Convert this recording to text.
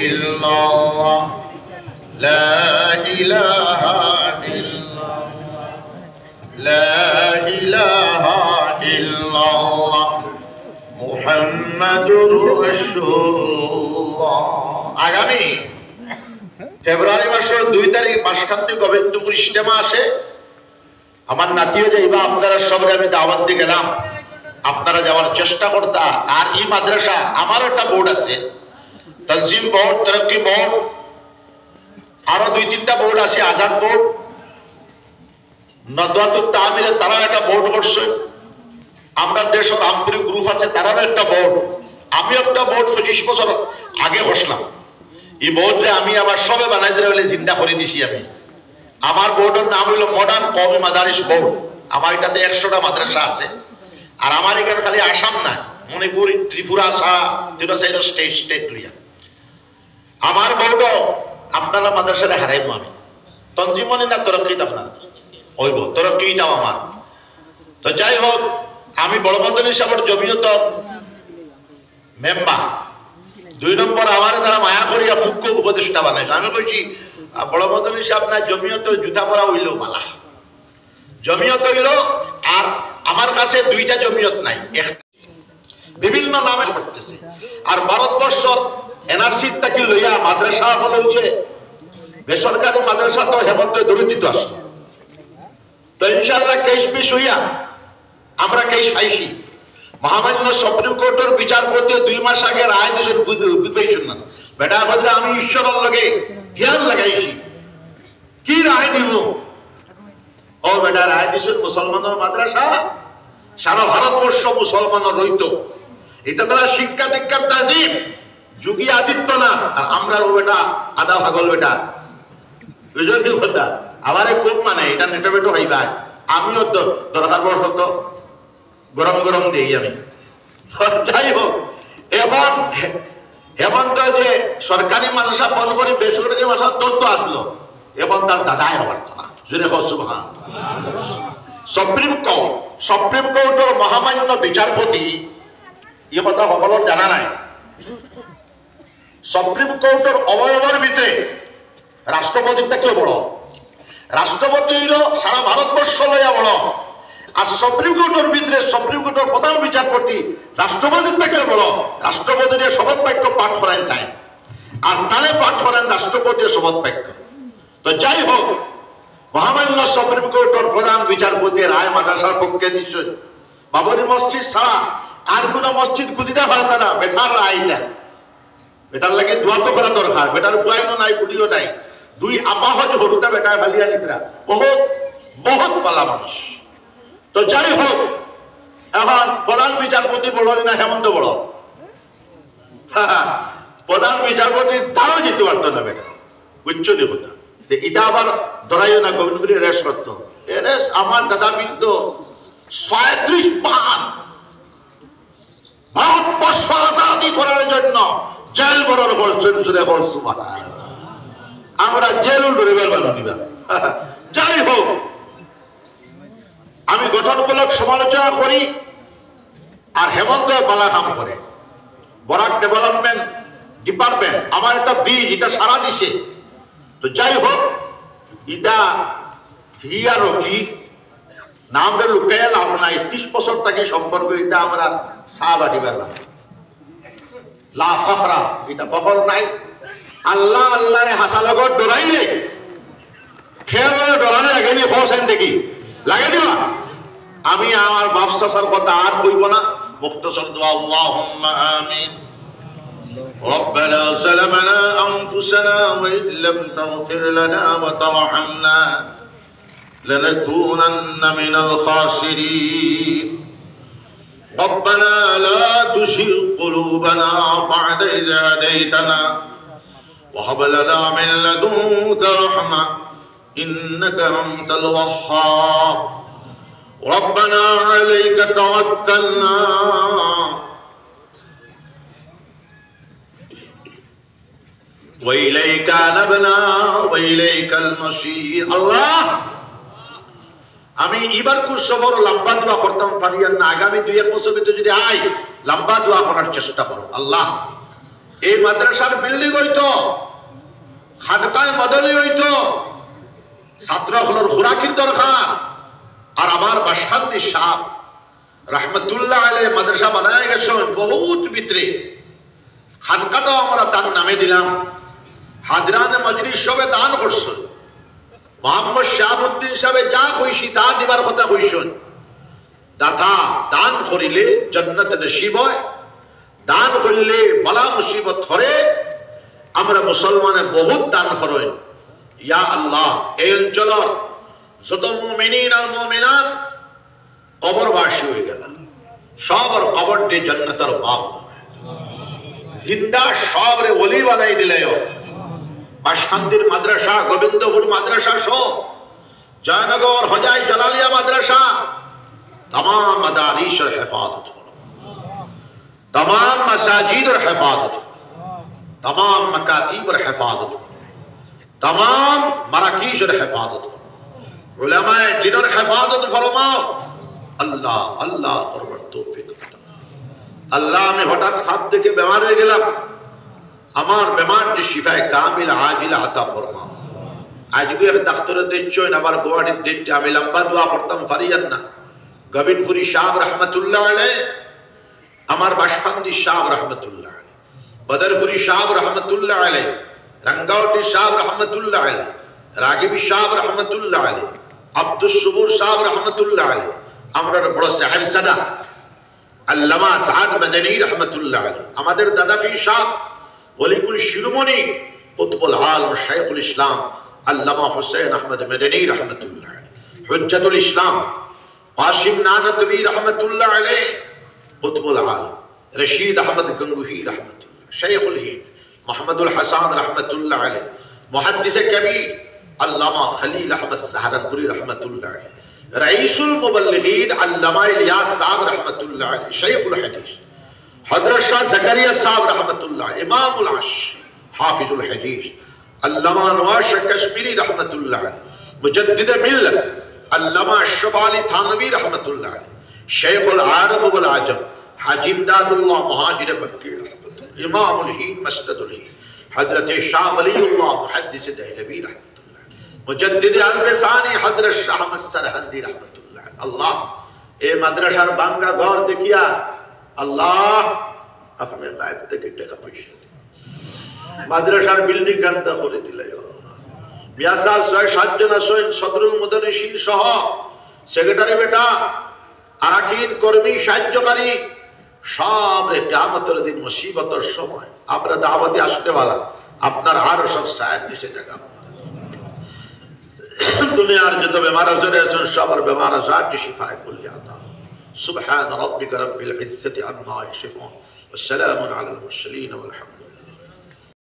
illallah la ilaha illallah la ilaha illallah মুহাম্মাদুর রাসূলুল্লাহ। আগামী ফেব্রুয়ারি মাসের 2 তারিখ বাসখান্তি গোবিন্দপুর ইজতেমা আছে। আমার নাতিও যাইবা, আপনারা সবাই আমি দাওয়াত দিয়ে গেলাম, আপনারা যাওয়ার চেষ্টা করতা। আর এই মাদ্রাসা আমার একটা বোর্ড আছে, তনজিম বোর্ড, তরক্কি বোর্ড, আরো 2-3টা বোর্ড আছে, আজাদ বোর্ড, নদওয়াতুত তামিরে তারা একটা বোর্ড করছে। আমরা দেশের রামপুরি গ্রুপ আছে, তারাও একটা বোর্ড। আমি একটা বোর্ড 25 বছর আগে বসলাম। এই বোর্ডে আমি আবার সবে বানাই দিলে হলে চিন্তা করে দিছি। আমি আমার বোর্ডের নাম হইল মডার্ন কওমি মাদারিস বোর্ড। আমার এটাতে 100টা মাদ্রাসা আছে। আর আমার এখানে খালি আসাম না, মণিপুর, ত্রিপুরা, সারা 3 স্টেট লইয়া আমার বোর্ডও আপনারা মাদ্রাসারে হারাইবো। আমি তঞ্জিমনি না তরক্কিত, আপনার হইব তরক্কিটাও আমার। তো যাই হোক, আমি বড়মদনী সাহেবের জমিয়ত মেম্বার। 2 নম্বর আমার দ্বারা মায়া করিয়া মুখ্য উপদেষ্টা বানাইল। আমি কইছি বড়মদনী সাহেব না জমিয়তের জুতা পরা হইলেও বালা, জমিয়ত হইল। আর আমার কাছে 2টা জমিয়ত নাই, বিভিন্ন নামে করতেছে। আর ভারতবর্ষ এনআরসি থেকে লইয়া মাদ্রাসা হলো যে বেসরকারি মাদ্রাসা, তো হেমন্ত দরিদ্রিত আসে। তো ইনশাআল্লাহ কেস পিস হইয়া আমরা কেস পাইছি। মহামান্য সুপ্রিম কোর্টের বিচারপতি 2 মাস আগে রায় দিয়েছেন, বুঝবেন না বেটা বলতে আমি ঈশ্বরের লগে ধ্যান লাগাইছি। কি রায় দিব? ও বেটা রায় দিয়েছেন মুসলমানের মাদ্রাসা সারা ভারতবর্ষ মুসলমানের রইত। এটা তারা শিক্ষা দীক্ষার তাজিম যোগী আদিত্যনাথ। আর আমরা ও বেটা আদা ভাগল বেটা বুঝলেন কি কথা? আমারে খুব মানে এটা নেটো বেটো হইবা। আমিও তো দরকার বসত গরম গরম দিই আমি। যাই হোক, এখন হেমন্ত যে সরকারি মাদ্রাসা বন্ধ করে বেসরকারি মাদ্রাসা তথ্য আসলো, এখন তার দাদাই হবার না। জুড়ে সুবহান। সুপ্রিম কোর্টের মহামান্য বিচারপতি, এই কথা সকলের জানা নাই, সুপ্রিম কোর্টের অবয়বের ভিতরে রাষ্ট্রপতির থেকেও বড়। রাষ্ট্রপতি হইল সারা ভারতবর্ষ লইয়া বড়। আর সুপ্রিম কোর্টের ভিতরে সুপ্রিম কোর্টের প্রধান বিচারপতি রাষ্ট্রপতির থেকে বড়। রাষ্ট্রপতির শপথ বাক্য পাঠ করেন তাই, আর তারে পাঠ করেন রাষ্ট্রপতির শপথ বাক্য। তো যাই হোক, মহামান্য সুপ্রিম কোর্টের প্রধান বিচারপতি রায় মাদ্রাসার পক্ষে দিচ্ছে। বাবরি মসজিদ ছাড়া আর কোন মসজিদ খুঁজিতে পারত না। বেটার রায়টা, বেটার লাগে দোয়া তো করা দরকার। বেটার ফুয়াইনো নাই, ফুটিও নাই, 2 আপাহজ হরুটা বেটায় ফালিয়া নিতরা। বহুত বহুত পালা মানুষ। তো যাই হোক, এখন প্রধান বিচারপতি বড় না হেমন্ত বড়? প্রধান বিচারপতি তারও যেতে পারত না বেটা, বুঝছো নি কথা? এটা আবার ধরাইও না, গোবিন্দপুরে রেস্ট করতো। আমার দাদা কিন্তু 37 বার ভারতবর্ষ আজাদি করার জন্য জেল বরণ করছেন। আমরা জেল ডরিবার বানিবা। যাই হোক, আমি গঠনমূলক সমালোচনা করি আর হেমন্ত বালা কাম করে। বরাক ডেভেলপমেন্ট ডিপার্টমেন্ট আমার একটা বীজ, এটা সারা দিছে। তো যাই হোক, এটা হি আর কি নামটা লুকাইয়া লাভ নাই। 30 বছর থেকে সম্পর্ক। এটা আমরা চা বাটিবার লা ফখরা, এটা ফখর নাই। আল্লাহ আল্লাহ হাসা লগত ডরাইলে খেয়ে ডরানো লাগেনি। হোসেন দেখি লাগে দিবা। আমি আমার বাপ চাচার কথা আর কইব না। মুখতাসার দোয়া, আল্লাহুম্মা আমিন। ربنا ظلمنا أنفسنا وإن لم تغفر لنا وترحمنا لنكونن من الخاسرين. ربنا لا تزغ قلوبنا بعد إذ هديتنا وهب لنا من لدنك رحمة إنك أنت الوهاب. ربنا عليك توكلنا وإليك أنبنا وإليك المصير. الله, আমি এবার খুব সফর লম্বা দোয়া করতাম পারিয়ান না। আগামী 2-1 বছর ভিতরে যদি আই লম্বা দোয়া করার চেষ্টা করো। আল্লাহ, এই মাদ্রাসার বিল্ডিং হইতো খানকায় মাদানী হইতো ছাত্র হলোর খুরাকির দরকার। আর আমার বাসখান্দি সাহেব রহমতুল্লাহ আলাইহি মাদ্রাসা বানায় গেছেন বহুত ভিতরে। খানকাটাও আমরা তার নামে দিলাম। হাজরানে মজলিস সবে দান করছেন। মোহাম্মদ শাহাবুদ্দিন সাহেব যা কইছি তা দিবার কথা কইছেন। দাতা দান করিলে জান্নাত নসিব হয়, দান করিলে বালা মুসিবত ধরে। আমরা মুসলমানে বহুত দান করেন। ইয়া আল্লাহ, এই অঞ্চলের যত মুমিনিন আর মুমিনাত কবরবাসী হয়ে গেল, সবার কবর দিয়ে জান্নাতের বাপ জিন্দা সবরে ওলি বানাই দিলে। বাসখান্দির মাদ্রাসা, গোবিন্দপুর মাদ্রাসা সহ জয়নগর হজাই জালালিয়া মাদ্রাসা तमाम मदारिस और हिफाजत करो, तमाम मसाजिद और हिफाजत करो, तमाम मकातीब और हिफाजत करो, तमाम मराकीज और हिफाजत करो, उलमाए दिन और हिफाजत फरमाओ। अल्लाह अल्लाह फरमार तौफीक दाও। अल्लाह আমি হঠাৎ হাত থেকে বেমার হয়ে গেলাম, আমার বেমারটি শিফায়ে কামিল আজিল আতা ফরমাও। আজকে এক ডাক্তারের দেখছেন, আবার গোয়াটির দেখতে আমি লম্বা দোয়া করতাম পারিয়ান না। গোবিন্দপুরি সাহেব রহমতুল্লাহ আলাইহি, আমার বাসখান্দি সাহেব রহমতুল্লাহ আলাইহি, বদরপুরি সাহেব রহমতুল্লাহ আলাইহি, রঙ্গাউটি সাহেব রহমতুল্লাহ আলাইহি, রাগিবি সাহেব রহমতুল্লাহ আলাইহি, আব্দুস সুবুর সাহেব রহমতুল্লাহ আলাইহি, আমরা বড় সাহেবজাদা আল্লামা সাদ মাদানী রহমতুল্লাহ আলাইহি, আমাদের দাদা পীর সাহেব ওলিকুল শিরোমণি কুতুবুল আলম শাইখুল ইসলাম আল্লামা হুসাইন আহমদ মাদানী রহমতুল্লাহ আলাইহি, হুজ্জাতুল ইসলাম कासिम नानतवी रहमतुल्लाह अलैह, कुतुबुल आलम रशीद अहमद गंगोही रहमतुल्लाह, शेखुल हिंद मोहम्मदुल हसन रहमतुल्लाह अलैह, मुहद्दिस कबीर अल्लामा खलील अहमद सहारनपुरी रहमतुल्लाह अलैह, रईसुल मुबल्लिगीन अल्लामा इलियास साहब रहमतुल्लाह अलैह, शेखुल हदीस हजरत शाह ज़करिया साहब रहमतुल्लाह, इमामुल अश हाफिजुल हदीस अल्लामा नवाज कश्मीरी रहमतुल्लाह अलैह, मुजद्दिद मिल्लत अल्लामा अशरफ अली थानवी रहमतुल्लाह अलैह, शेखुल अरब वल अजम हाजी इमदादुल्लाह मुहाजिर मक्की रहमतुल्लाह, इमामुल हिंद मसनदुल हिंद हजरत शाह वलीउल्लाह मुहद्दिस दहलवी रहमतुल्लाह, मुजद्दिद अल-रफ़ानी हजरत शाह अहमद सरहंदी रहमतुल्लाह। अल्लाह ए मदरसार बांगा घर देखिया अल्लाह अपने गायब থেকে টাকা পয়সা মাদ্রাসার বিল্ডিং গান্ধা করে দিলে। মিয়া সাহেব 6-7 জন আছেন, সদরুল মুদাররিসিন সহ সেক্রেটারি বেটা, আরাকিন কর্মী, সাহায্যকারী সব রে কিয়ামতের দিন মুসিবতের সময় আমরা দাওয়াতে আসতে वाला আপনার আর সব সাহেব নিচে জায়গা। দুনিয়ার যত বেমার আছেন সবার বেমার আজাদ শিফায়ে কুল্লি আতা। সুবহান রাব্বিকা রাব্বিল ইজ্জাতি আম্মা ইয়াসিফুন ওয়া সালামুন আলাল মুরসালিন ওয়া